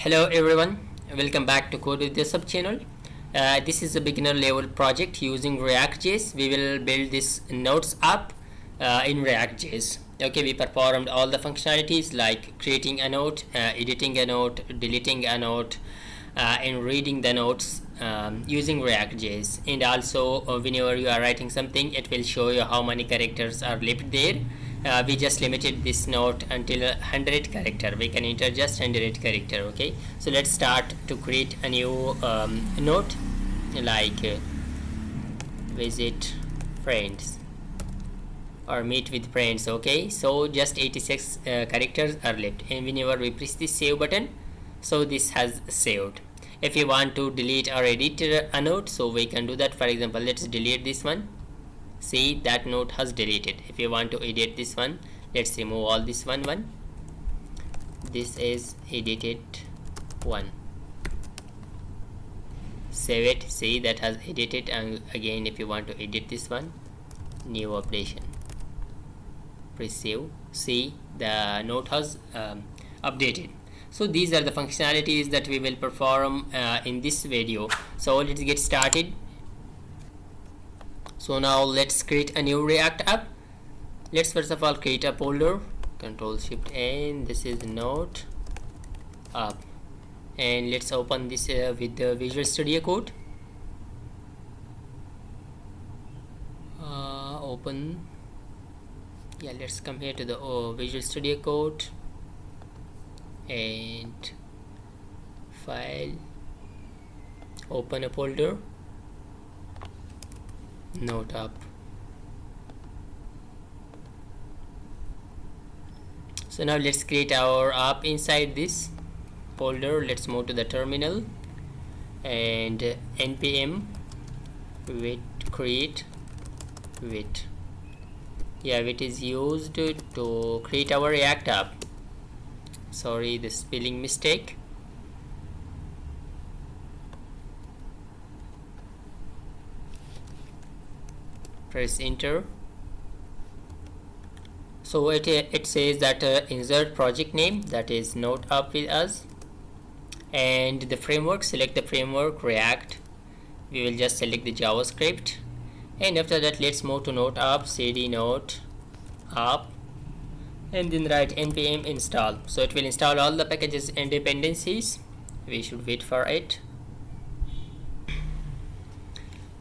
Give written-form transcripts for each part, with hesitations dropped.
Hello everyone, welcome back to Code with the sub channel. This is a beginner level project using React.js. We will build this notes app in React.js. Okay, we performed all the functionalities like creating a note, editing a note, deleting a note, and reading the notes using React.js. And also whenever you are writing something, it will show you how many characters are left there. We just limited this note until 100 character. We can enter just 100 character. Okay, so let's start to create a new note like visit friends or meet with friends. Okay, so just 86 characters are left, and whenever we press this save button, so this has saved. If you want to delete or edit a note, so we can do that. For example, let's delete this one. See, that note has deleted. If you want to edit this one, let's remove all this one. This is edited one. Save it. See, that has edited. And again, if you want to edit this one, new operation, press save. See, the note has updated. So these are the functionalities that we will perform in this video. So let's get started. So now let's create a new React app. Let's first of all create a folder, Control Shift N. This is Note app, and let's open this with the Visual Studio Code. Open. Yeah, let's come here to the Visual Studio Code and File. Open a folder. Note app. So now let's create our app inside this folder. Let's move to the terminal and npm wait create wait. Yeah, wait is used to create our React app. Sorry, the spelling mistake. Press enter. So it says that insert project name, that is Note app with us, and the framework, select the framework React. We will just select the JavaScript, and after that let's move to Note app, cd Note app, and then write npm install. So it will install all the packages and dependencies. We should wait for it.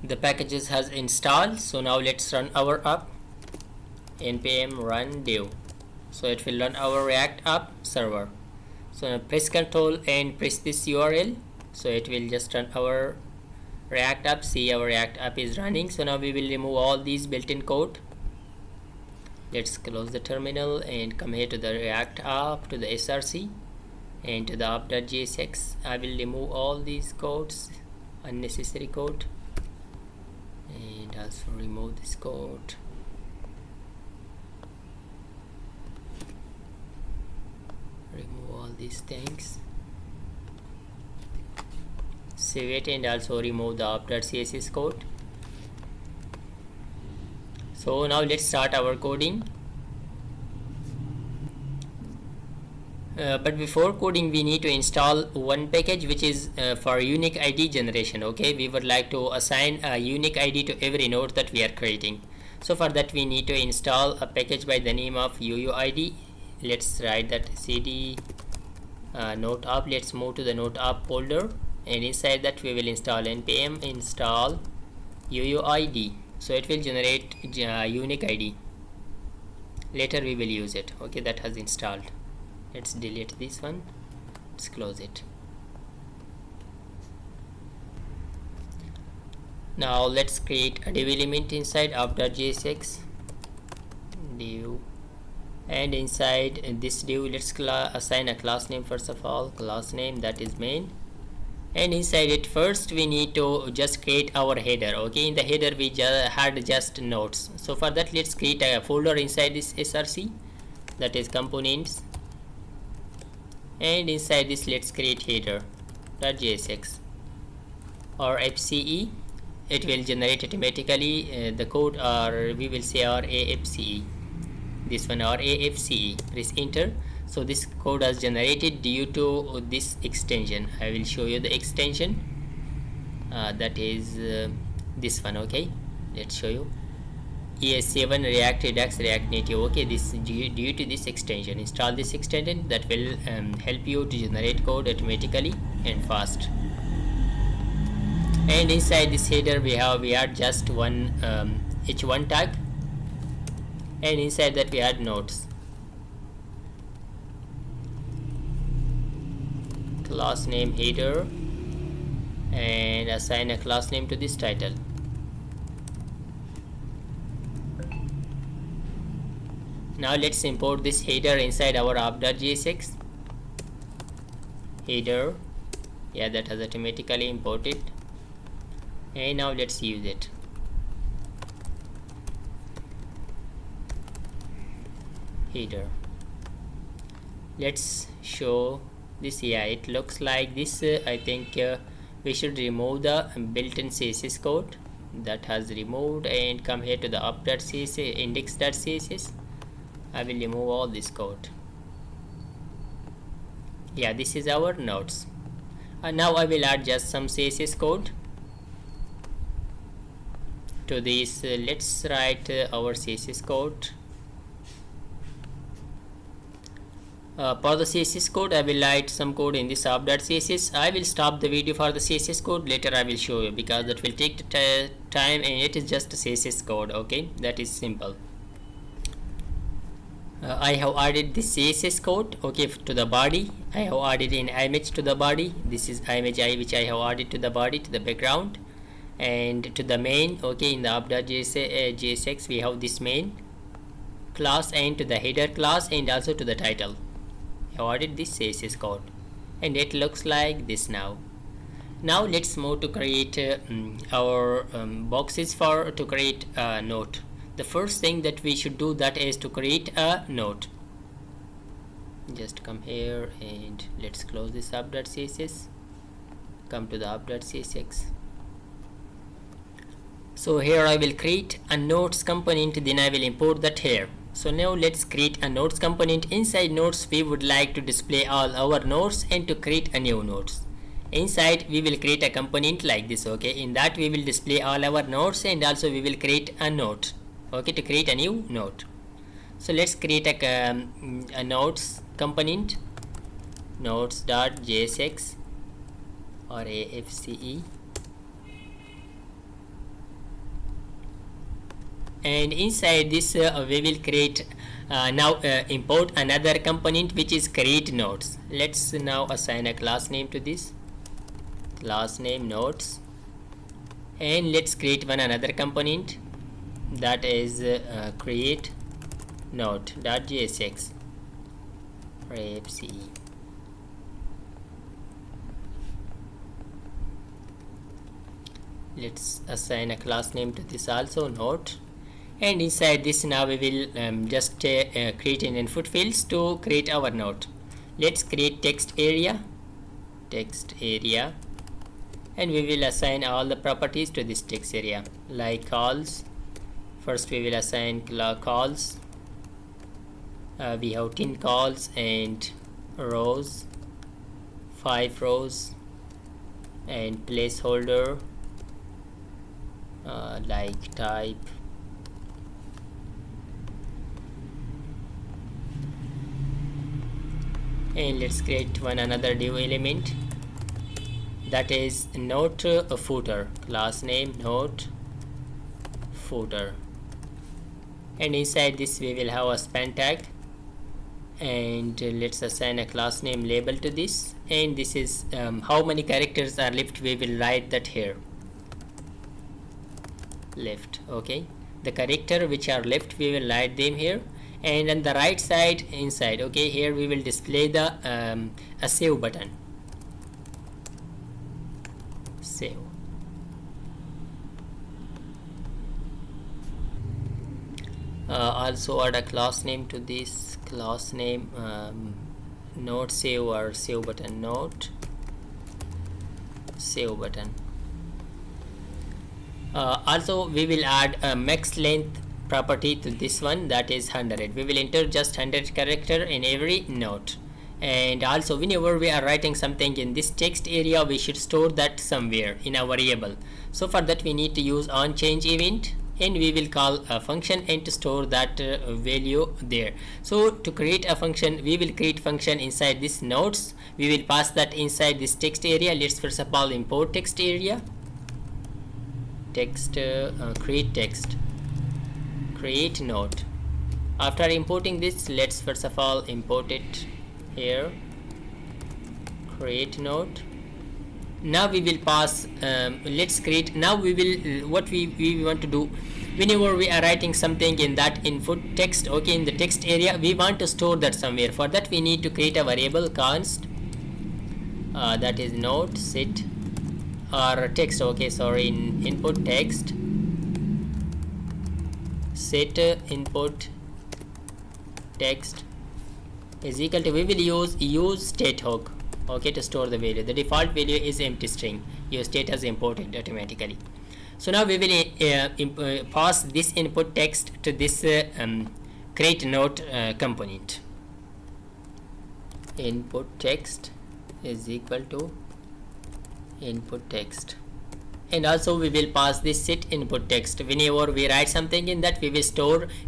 The packages has installed. So now let's run our app. Npm run dev. So it will run our React app server. So now press Ctrl and press this URL. So it will just run our React app. See, our React app is running. So now we will remove all these built-in code. Let's close the terminal and come here to the React app, to the src, and to the app.jsx. I will remove all these codes, unnecessary code, and also remove this code. Remove all these things. Save it and also remove the app.css code. So now let's start our coding. But before coding, we need to install one package which is for unique ID generation. Okay, we would like to assign a unique ID to every node that we are creating. So for that we need to install a package by the name of UUID. Let's write that cd Note app. Let's move to the Note app folder, and inside that we will install npm install UUID. So it will generate unique ID. Later we will use it. Okay, that has installed. Let's delete this one. Let's close it. Now let's create a div element inside app.jsx div, and inside this div let's assign a class name. First of all, class name, that is main, and inside it first we need to just create our header. Okay, in the header we had just notes. So for that let's create a folder inside this src, that is components, and inside this let's create header.jsx or fce. It will generate automatically the code, or we will say our afce, this one, or afce. Press enter. So this code was generated due to this extension. I will show you the extension. That is this one. Okay, let's show you. ES7 React Redux React Native. Okay, this due to this extension. Install this extension that will help you to generate code automatically and fast. And inside this header we are just one h1 tag, and inside that we add nodes. Class name header, and assign a class name to this title. Now let's import this header inside our app.jsx header. Yeah, that has automatically imported. And now let's use it. Header. Let's show this. Yeah, it looks like this. I think we should remove the built-in CSS code that has removed and come here to the app.css index.css. I will remove all this code. Yeah, this is our nodes. Now I will add just some CSS code to this. Let's write our CSS code. For the CSS code, I will write some code in this app.css. I will stop the video for the CSS code. Later I will show you, because that will take the time, and it is just a CSS code. Okay, that is simple. I have added this CSS code, okay, to the body. I have added an image to the body. This is image which I have added to the body, to the background, and to the main. Okay, in the app.jsx we have this main class, and to the header class, and also to the title. I have added this CSS code, and it looks like this now. Now let's move to create our boxes to create a node. The first thing that we should do, that is to create a node. Just come here and let's close this app.css. Come to the app.css. So here I will create a nodes component, then I will import that here. So now let's create a nodes component. Inside nodes we would like to display all our nodes and to create a new nodes. Inside we will create a component like this. Okay, in that we will display all our nodes, and also we will create a node. Okay, to create a new node. So let's create a nodes component, nodes.jsx or AFCE, and inside this we will create import another component which is create nodes. Let's now assign a class name to this, class name nodes, and let's create another component, that is create node.jsx or AFCE. Let's assign a class name to this also, node, and inside this now we will just create an input fields to create our node. Let's create text area, and we will assign all the properties to this text area, like calls. First we will assign calls. We have 10 calls and rows, 5 rows, and placeholder like type. And let's create another div element, that is node footer, class name node footer, and inside this we will have a span tag, and let's assign a class name label to this, and this is how many characters are left. We will write that here, left. Okay, the character which are left we will write them here, and on the right side inside, okay, here we will display the a save button, save. Also add a class name to this, class name node save or save button, node save button. Also we will add a max length property to this one, that is 100. We will enter just 100 character in every note. And also whenever we are writing something in this text area, we should store that somewhere in a variable. So for that we need to use onChange event, and we will call a function and to store that value there. So to create a function, we will create function inside this notes. We will pass that inside this text area. Let's first of all import text area, text, create text, create note. After importing this, let's first of all import it here, create note. Now we will pass, let's create, now we will, what we want to do, whenever we are writing something in that input text, okay, in the text area, we want to store that somewhere. For that we need to create a variable const, that is note set, or text, okay, sorry, in input text, set input text is equal to, we will use state hook, okay, to store the value. The default value is empty string. Your state has imported automatically. So now we will pass this input text to this create note component. Input text is equal to input text, and also we will pass this set input text. Whenever we write something in that, we will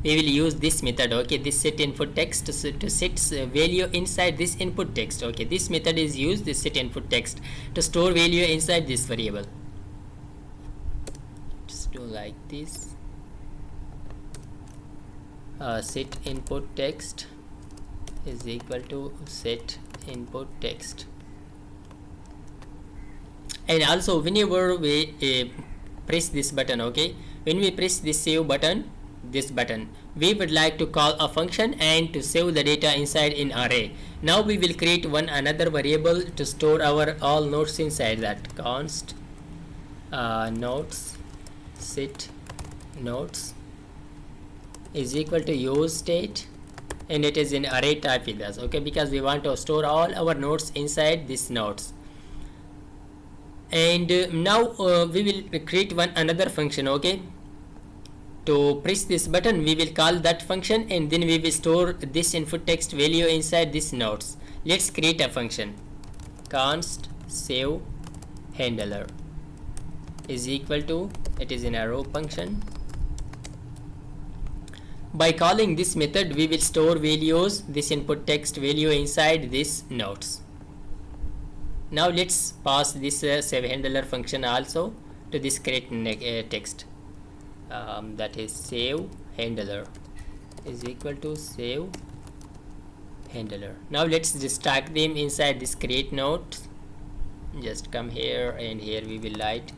use this method, okay, this set input text to set value inside this input text, okay. This method is used, this set input text, to store value inside this variable. Just do like this, set input text is equal to set input text. And also whenever we press this button, okay, when we press this save button, this button, we would like to call a function and to save the data inside in array. Now we will create another variable to store our all notes inside that. Const notes set notes is equal to use state, and it is in array type with us, okay, because we want to store all our notes inside this notes. And now we will create another function, okay. To press this button, we will call that function, and then we will store this input text value inside this notes. Let's create a function. Const save handler is equal to, it is in a row function. By calling this method, we will store values, this input text value inside this notes. Now let's pass this save handler function also to this create text, that is save handler is equal to save handler. Now let's just stack them inside this create note. Just come here, and here we will write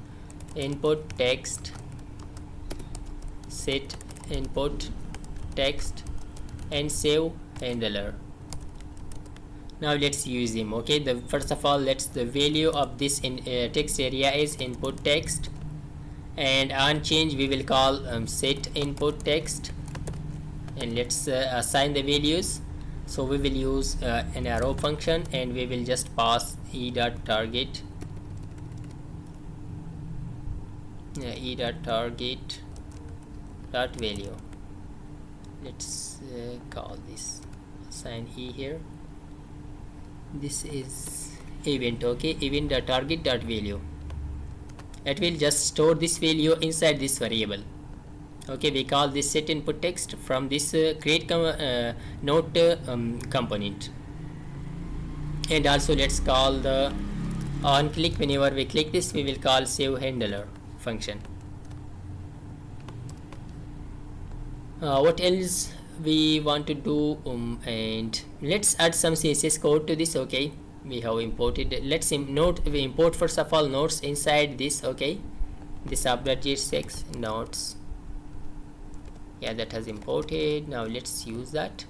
input text set input text and save handler. Now let's use them, okay. First of all, the value of this text area is input text, and on change we will call set input text, and let's assign the values. So we will use an arrow function, and we will just pass e.target value. Let's call this assign e here. This is event, okay, event.target.value. It will just store this value inside this variable, okay. We call this set input text from this create note component. And also let's call the on click, whenever we click this, we will call save handler function. What else we want to do, and let's add some CSS code to this, okay. We have imported, let's we import first of all notes inside this, okay, this app.jsx notes, yeah, that has imported. Now let's use that.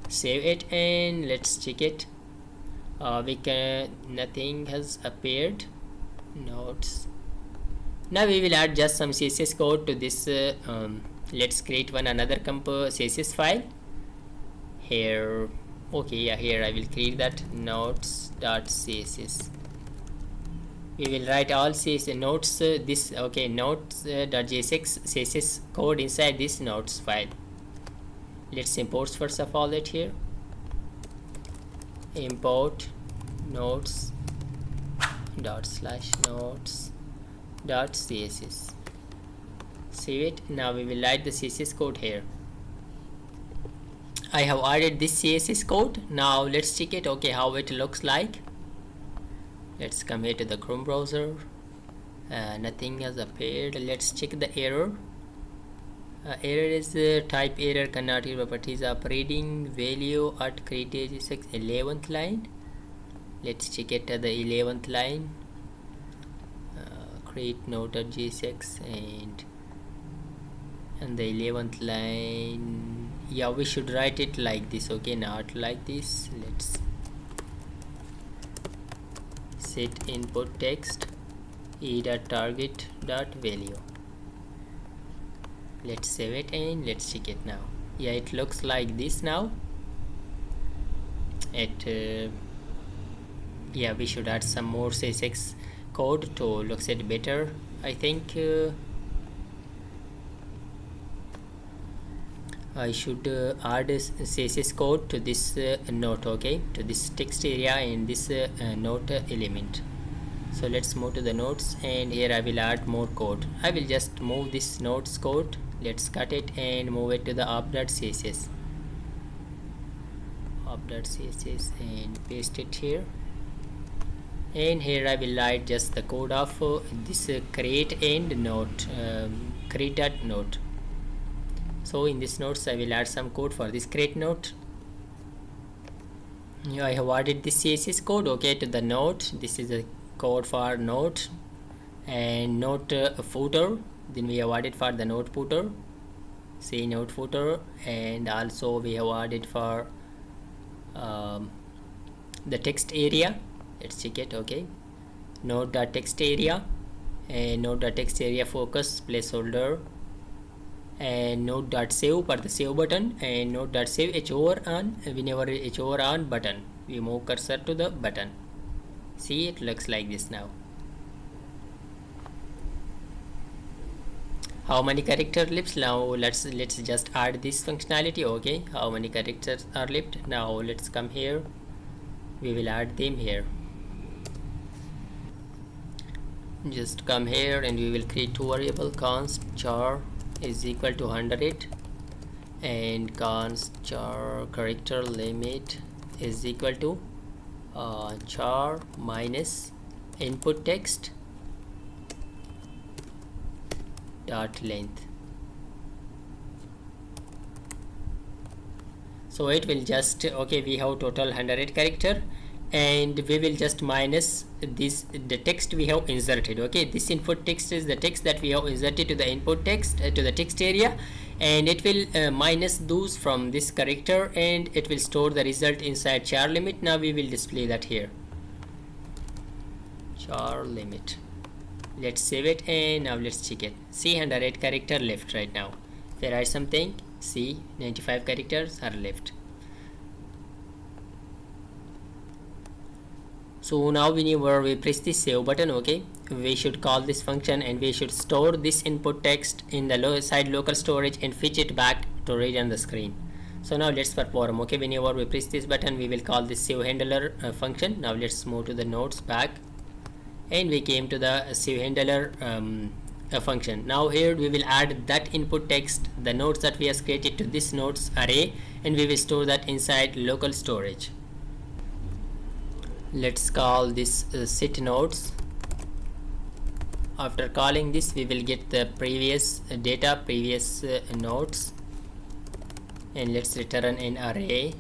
Save it, and let's check it. Nothing has appeared. Notes. Now we will add just some CSS code to this. Let's create another CSS file here, okay. Yeah, here I will create that notes.css. we will write all CSS notes this okay notes.jsx CSS code inside this notes file. Let's import first of all it here. Import notes dot slash notes dot css. Save it. Now we will write the CSS code here. I have added this CSS code. Now let's check it, okay, how it looks like. Let's come here to the Chrome browser. Nothing has appeared. Let's check the error. Error is type error, cannot hear properties of reading value at create 11th line. Let's check it at the 11th line. Create node.jsx and the 11th line, yeah, we should write it like this, okay, not like this. Let's set input text e.target.value. Let's save it and let's check it now. Yeah, it looks like this now. Yeah, we should add some more CSS code to look at better. I think I should add a CSS code to this note, okay, to this text area and this note element. So let's move to the notes, and here I will add more code. I will just move this notes code. Let's cut it and move it to the app.css and paste it here. And here I will write just the code of this create and note, create.note. So in this notes I will add some code for this create note. I have added this CSS code, okay, to the note. This is the code for note and note footer. Then we have added for the note footer, say note footer, and also we have added for the text area. Let's check it, okay, node.text area and node.text area focus placeholder and node.save for the save button and node.save hover on. Whenever hover on button, we move cursor to the button. See, it looks like this now. How many characters left? Now let's just add this functionality, okay, how many characters are left. Now let's come here, we will add them here. Just come here and we will create two variable, const char is equal to 100 and const char character limit is equal to char minus input text dot length. So it will just, okay, we have total 100 character and we will just minus this, the text we have inserted, okay, this input text is the text that we have inserted to the input text to the text area, and it will minus those from this character and it will store the result inside char limit. Now we will display that here, char limit. Let's save it and now let's check it. See, 108 character left right now. If I write something, see, 95 characters are left. So now whenever we press this save button, okay, we should call this function and we should store this input text in the side local storage and fetch it back to read on the screen. So now let's perform, okay, whenever we press this button we will call this save handler function. Now let's move to the notes back and we came to the save handler function. Now here we will add that input text, the notes that we have created, to this notes array, and we will store that inside local storage. Let's call this set nodes. After calling this we will get the previous data, previous nodes, and let's return an array.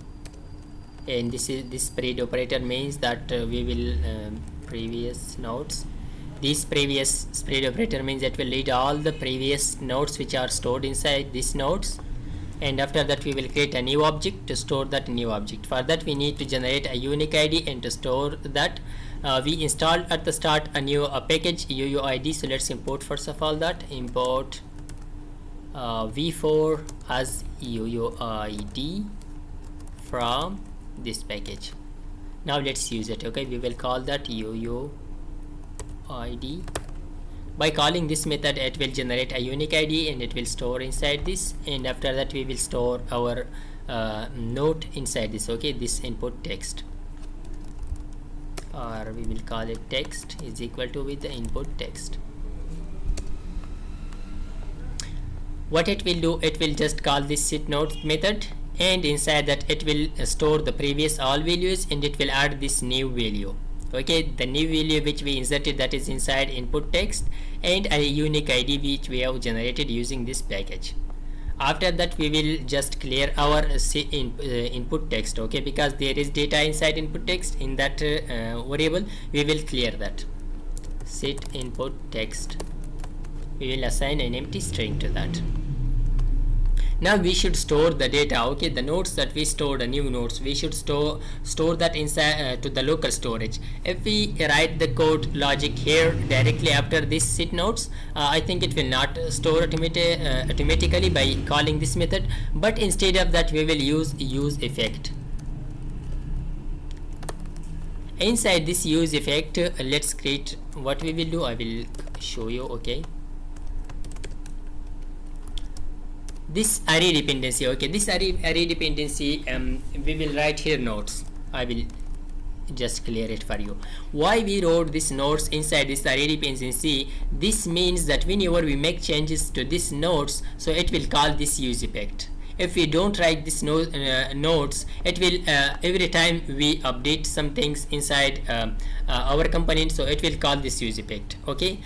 And this spread operator means that we will previous nodes. This previous spread operator means that will read all the previous nodes which are stored inside these nodes, and after that we will create a new object to store that new object. For that we need to generate a unique ID, and to store that we installed at the start a new package UUID. So let's import first of all that, import v4 as UUID from this package. Now let's use it, okay, we will call that UUID id. By calling this method, it will generate a unique id and it will store inside this, and after that we will store our note inside this. Okay, this input text, or we will call it text is equal to with the input text. What it will do, it will just call this set note method, and inside that it will store the previous all values and it will add this new value. Okay, the new value which we inserted, that is inside input text, and a unique id which we have generated using this package. After that we will just clear our input text. Okay, because there is data inside input text, in that variable we will clear that. Set input text, we will assign an empty string to that. Now we should store the data. Okay, the nodes that we stored, the new nodes, we should store that inside to the local storage. If we write the code logic here directly after this set nodes, I think it will not store automatically by calling this method, but instead of that we will use effect. Inside this use effect, let's create what we will do. I will show you. Okay, this array dependency. Okay, this array dependency, we will write here nodes. I will just clear it for you. Why we wrote this nodes inside this array dependency? This means that whenever we make changes to this nodes, so it will call this use effect. If we don't write this nodes, it will every time we update some things inside our component, so it will call this use effect. Okay,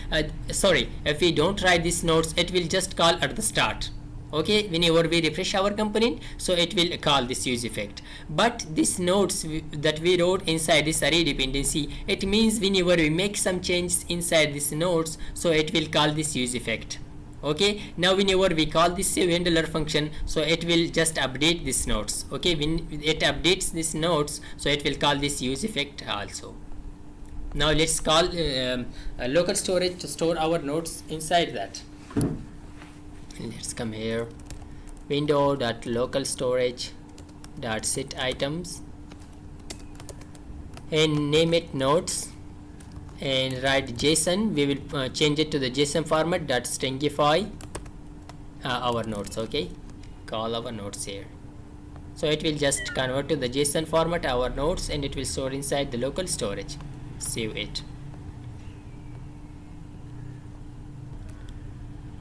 sorry, if we don't write these nodes, it will just call at the start. Okay, whenever we refresh our component, so it will call this use effect. But this nodes that we wrote inside this array dependency, it means whenever we make some changes inside this nodes, so it will call this use effect. Okay, now whenever we call this save handler function, so it will just update this nodes. Okay, when it updates this nodes, so it will call this use effect also. Now let's call local storage to store our nodes inside that. Let's come here, window.localStorage.set items, and name it nodes, and write JSON. We will change it to the JSON format .stringify our nodes. Okay, call our nodes here, so it will just convert to the JSON format our nodes, and it will store inside the local storage. Save it.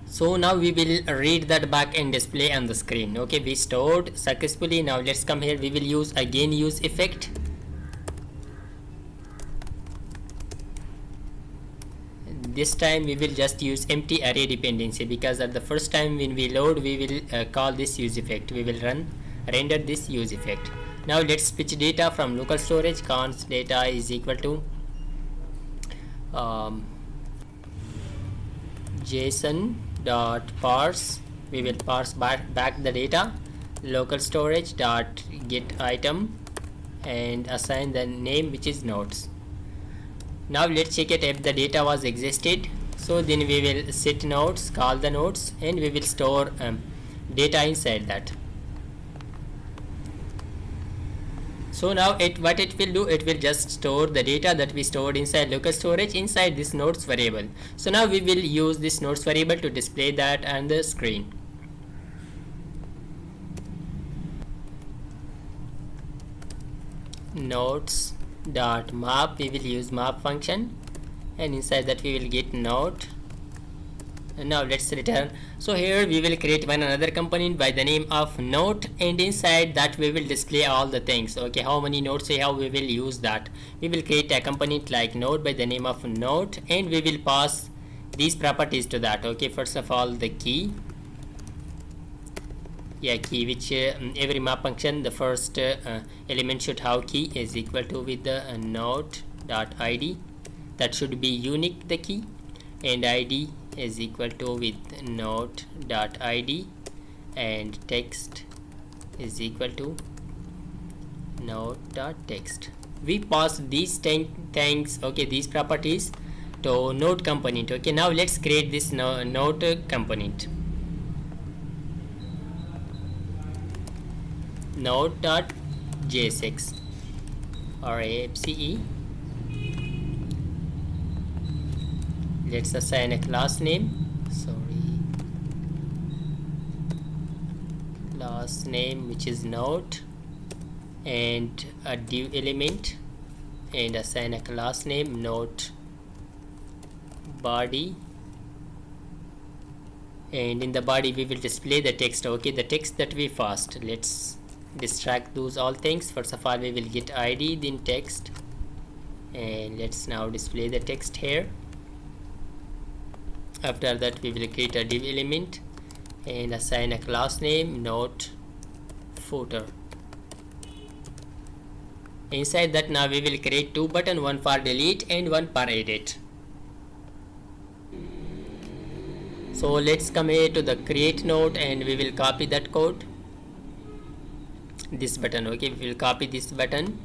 So now we will read that back and display on the screen. Okay, we stored successfully. Now let's come here, we will use again use effect. This time we will just use empty array dependency, because at the first time when we load, we will call this use effect. We will render this use effect. Now let's switch data from local storage. Const data is equal to JSON dot parse. We will parse back the data, local storage dot get item, and assign the name which is nodes. Now let's check it if the data was existed. So then we will set nodes, call the nodes, and we will store data inside that. So now what it will do, it will just store the data that we stored inside local storage inside this nodes variable. So now we will use this nodes variable to display that on the screen. Nodes dot map, we will use map function, and inside that we will get node. And now let's return. So here we will create one another component by the name of node, and inside that we will display all the things. Okay, how many nodes we have, we will use that. We will create a component like node by the name of node, and we will pass these properties to that. Okay, first of all the key, key, which every map function, the first element should have key, is equal to with the node dot id, that should be unique, the key, and id is equal to with node dot id, and text is equal to node dot text. We pass these things, okay, these properties to node component. Okay, now let's create this node component. Node dot jsx or AFCE, let's assign a class name, class name which is note, and a div element, and assign a class name note body, and in the body we will display the text. Okay, the text that we passed, let's distract those all things. First of all we will get id, then text, and let's now display the text here. After that we will create a div element and assign a class name note footer. Inside that now we will create two buttons, one for delete and one for edit. So let's come here to the create node and we will copy that code, this button. Okay, we will copy this button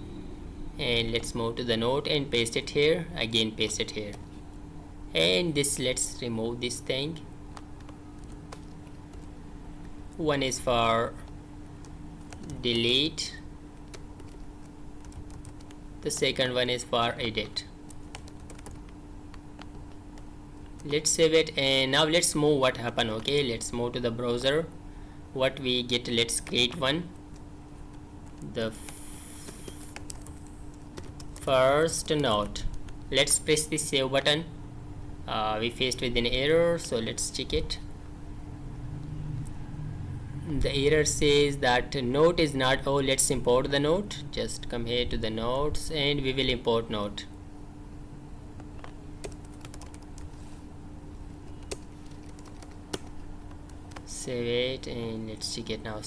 and let's move to the node and paste it here, again paste it here, and this, let's remove this thing. One is for delete, the second one is for edit. Let's save it, and now let's move what happened. Okay, let's move to the browser. What we get, let's create one, the first node. Let's press the save button. We faced with an error, so let's check it. The error says that node is not. Oh, let's import the node. Just come here to the nodes and we will import node. Save it and let's check it now.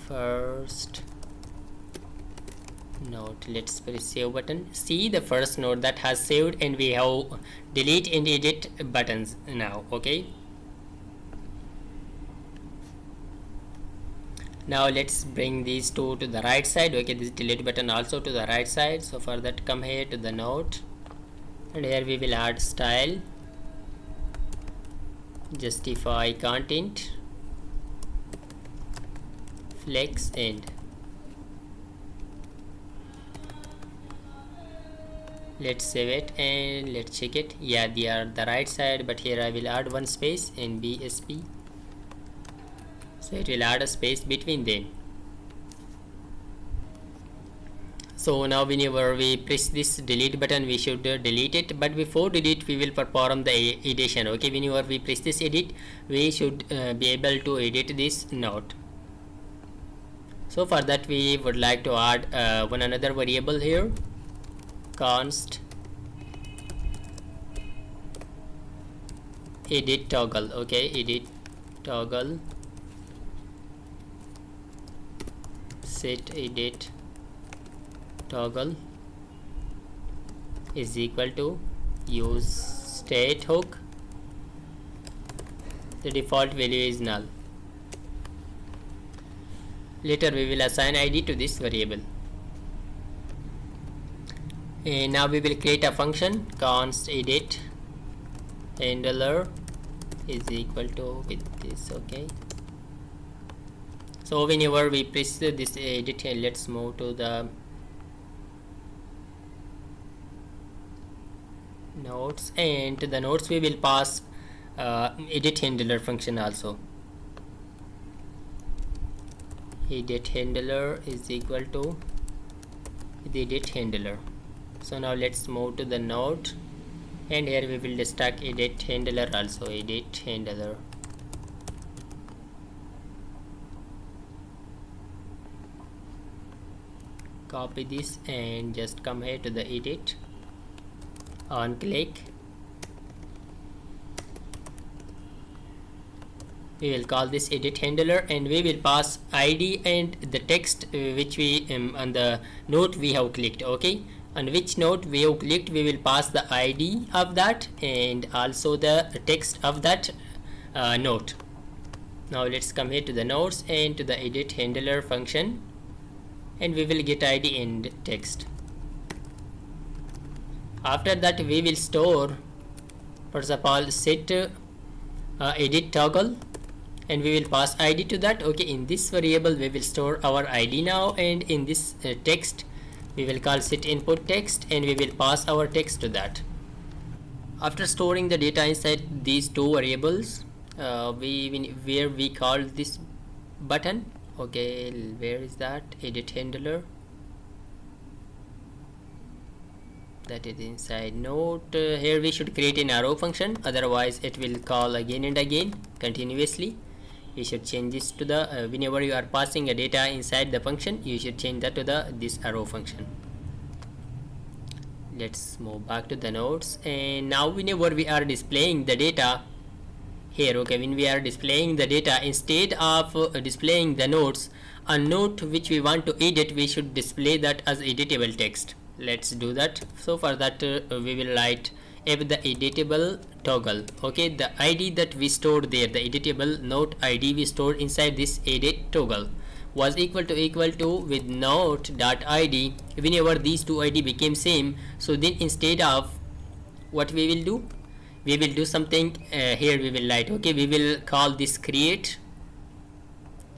First node, let's press save button. See the first node that has saved, and we have delete and edit buttons now. Okay, now let's bring these two to the right side. Okay, this delete button also to the right side. So for that, come here to the node and here we will add style, justify content, flex end. Let's save it and let's check it. Yeah, they are the right side, but here I will add one space in BSP, so it will add a space between them. So now whenever we press this delete button, we should delete it, but before delete we will perform the edition. Okay, whenever we press this edit, we should be able to edit this node. So for that we would like to add one another variable here, const edit toggle. Okay, edit toggle, set edit toggle is equal to use state hook. The default value is null. Later we will assign id to this variable. And now we will create a function, const edit handler is equal to with this. Okay, so whenever we press this edit, let's move to the nodes, and to the nodes we will pass edit handler function also. Edit handler is equal to the edit handler. So now let's move to the node, and here we will stack edit handler also, edit handler. Copy this and just come here to the edit, on click, we will call this edit handler, and we will pass id and the text which we on the node we have clicked. Okay, on which node we have clicked, we will pass the id of that and also the text of that node. Now let's come here to the nodes and to the edit handler function, and we will get id and text. After that we will store, first of all, set edit toggle, and we will pass id to that. Okay, in this variable we will store our id now, and in this text We will call set input text and we will pass our text to that. After storing the data inside these two variables, where we call this button, okay, where is that? Edit handler, that is inside note. Here we should create an arrow function, otherwise it will call again and again continuously. You should change this to the whenever you are passing a data inside the function, you should change that to this arrow function. Let's move back to the nodes, and now whenever we are displaying the data here, okay, when we are displaying the data, instead of displaying the nodes, a note which we want to edit, we should display that as editable text. Let's do that. So for that we will write if the editable toggle, okay, the id that we stored there, the editable note id we stored inside this edit toggle was equal to with note dot id. Whenever these two id became same, so then instead of what we will do, we will do something here. We will write, okay, we will call this create,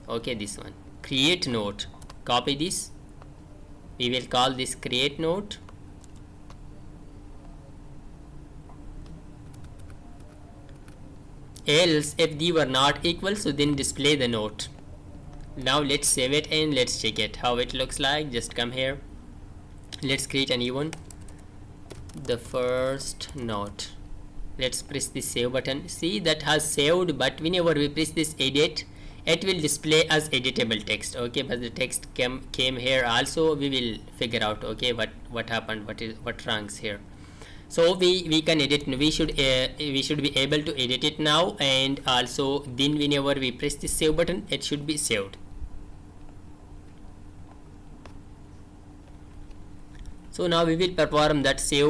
okay, this one create note. Copy this, we will call this create note. Else if they were not equal, so then display the note. Now let's save it and let's check it how it looks like. Just come here, let's create a new one, the first note. Let's press the save button. See, that has saved, but whenever we press this edit, it will display as editable text, okay, but the text came here also. We will figure out, okay, what happened, what wrongs here. So we can edit, we should be able to edit it now, and also then whenever we press this save button, it should be saved. So now we will perform that save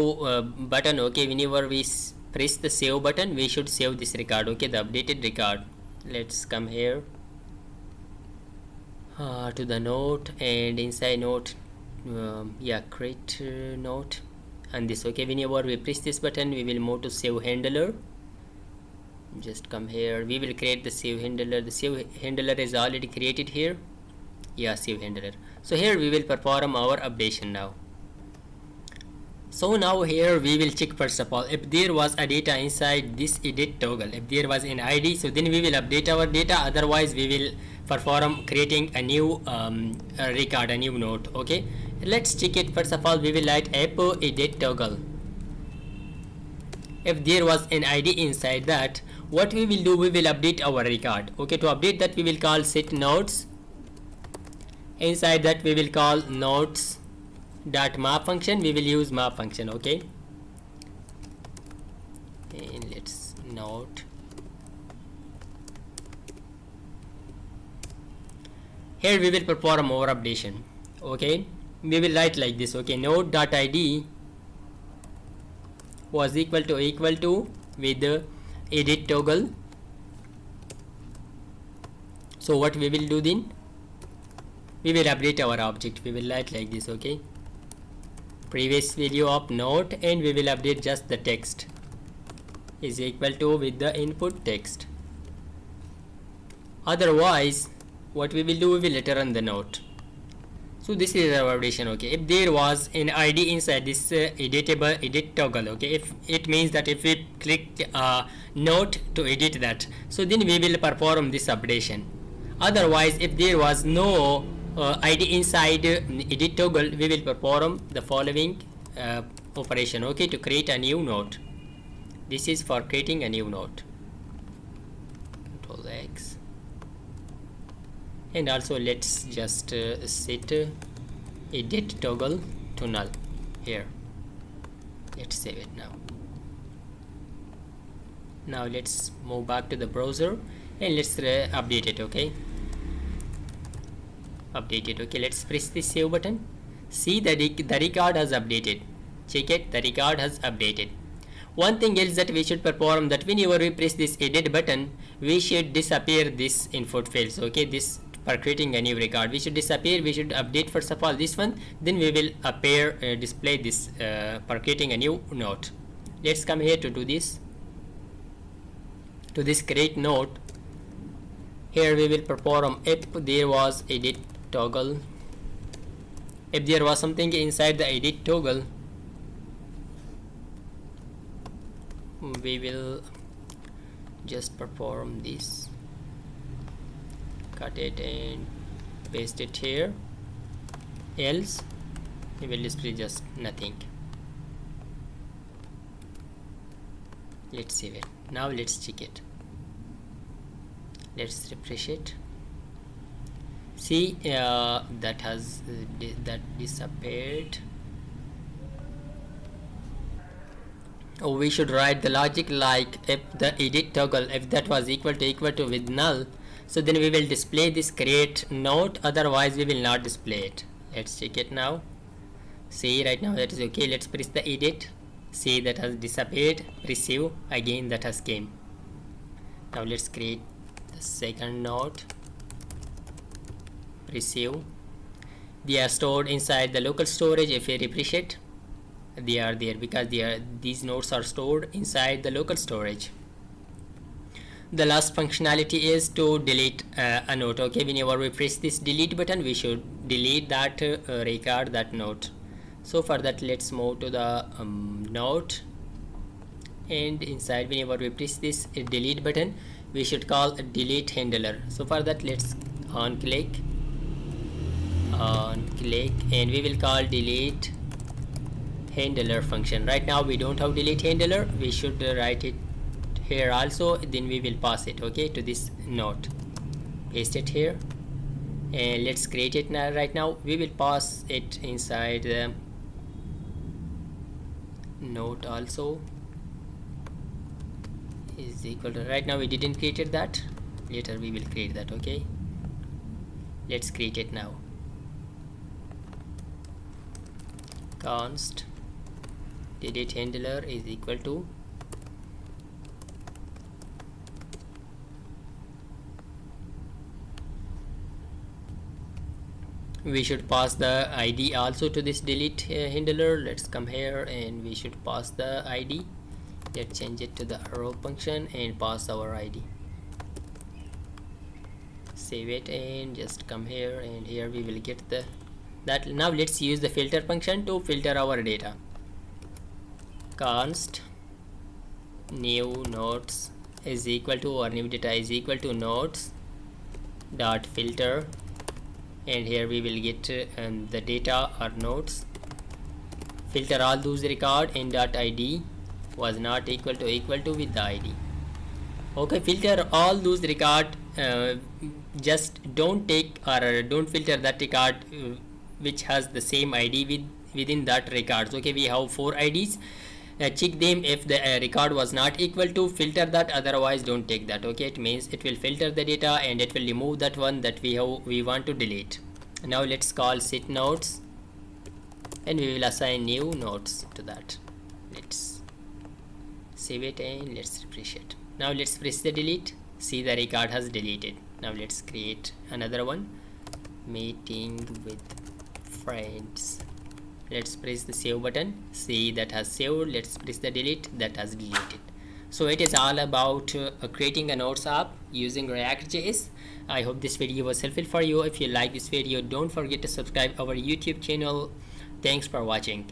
button, okay. Whenever we press the save button, we should save this record, okay, the updated record. Let's come here to the note, and inside note, yeah, create note, and this, okay. Whenever we press this button, we will move to save handler. Just come here, we will create the save handler. The save handler is already created here, yeah, save handler. So here we will perform our updation now. So now here we will check first of all if there was a data inside this edit toggle. If there was an id, so then we will update our data, otherwise we will perform creating a new record, a new note, okay. Let's check it. First of all, we will write app edit toggle. If there was an id inside that, what we will do, we will update our record, okay. To update that, we will call set nodes. Inside that, we will call nodes dot map function. We will use map function, okay. And let's note, here we will perform our updation, okay. We will write like this, okay, node dot id was equal to with the edit toggle. So what we will do then, we will update our object. We will write like this, okay, previous value of note, and we will update just the text is equal to with the input text. Otherwise what we will do, we will return the note. So this is our updation, okay. If there was an id inside this editable edit toggle, okay, if it means that if we click note to edit that, so then we will perform this updation. Otherwise if there was no id inside edit toggle, we will perform the following operation, okay, to create a new note. This is for creating a new note. Control X, and also let's just set edit toggle to null here. Let's save it now. Now let's move back to the browser and let's update it, okay. Update it, okay. Let's press the save button. See the record has updated. Check it, the record has updated. One thing else that we should perform, that whenever we press this edit button, we should disappear this input fields, okay. This for creating a new record, we should disappear. We should update first of all this one, then we will appear display this for creating a new note. Let's come here to do this, to this create note. Here we will perform if there was edit toggle if there was something inside the edit toggle, we will just perform this, cut it and paste it here, else we will display just nothing. Let's save it. Now let's check it. Let's refresh it. See, that has that disappeared. Oh, we should write the logic like if the edit toggle, if that was equal to with null, so then we will display this create note, otherwise we will not display it. Let's check it now. See, right now that is okay. Let's press the edit. See, that has disappeared. Receive again, that has came. Now let's create the second note. Receive. They are stored inside the local storage. If we refresh it, they are there because these nodes are stored inside the local storage. The last functionality is to delete a note. Okay, whenever we press this delete button, we should delete that record, that note. So for that, let's move to the note, and inside whenever we press this delete button, we should call a delete handler. So for that, let's on click, and we will call delete handler function. Right now we don't have delete handler. We should write it here also, then we will pass it, okay, to this note. Paste it here, and let's create it now. Right now we will pass it inside the note also, is equal to, right now we didn't create that, later we will create that. Okay, let's create it now. Const delete handler is equal to we should pass the ID also to this delete handler. Let's come here and we should pass the ID. Let's change it to the arrow function and pass our ID. Save it and just come here, and here we will get the that. Now let's use the filter function to filter our data. Const new nodes is equal to, or new data is equal to nodes dot filter, and here we will get the data or nodes. Filter all those record and dot ID was not equal to with the ID. Okay, filter all those record, just don't take or don't filter that record which has the same ID within that records. Okay, we have 4 IDs. Check them. If the record was not equal to, filter that, otherwise don't take that. Okay, it means it will filter the data and it will remove that one that we want to delete. Now let's call set nodes, and we will assign new nodes to that. Let's save it and let's refresh it. Now let's press the delete. See, the record has deleted. Now let's create another one, meeting with friends. Let's press the save button. See, that has saved. Let's press the delete. That has deleted. So it is all about creating a notes app using React.js. I hope this video was helpful for you. If you like this video, don't forget to subscribe our YouTube channel. Thanks for watching.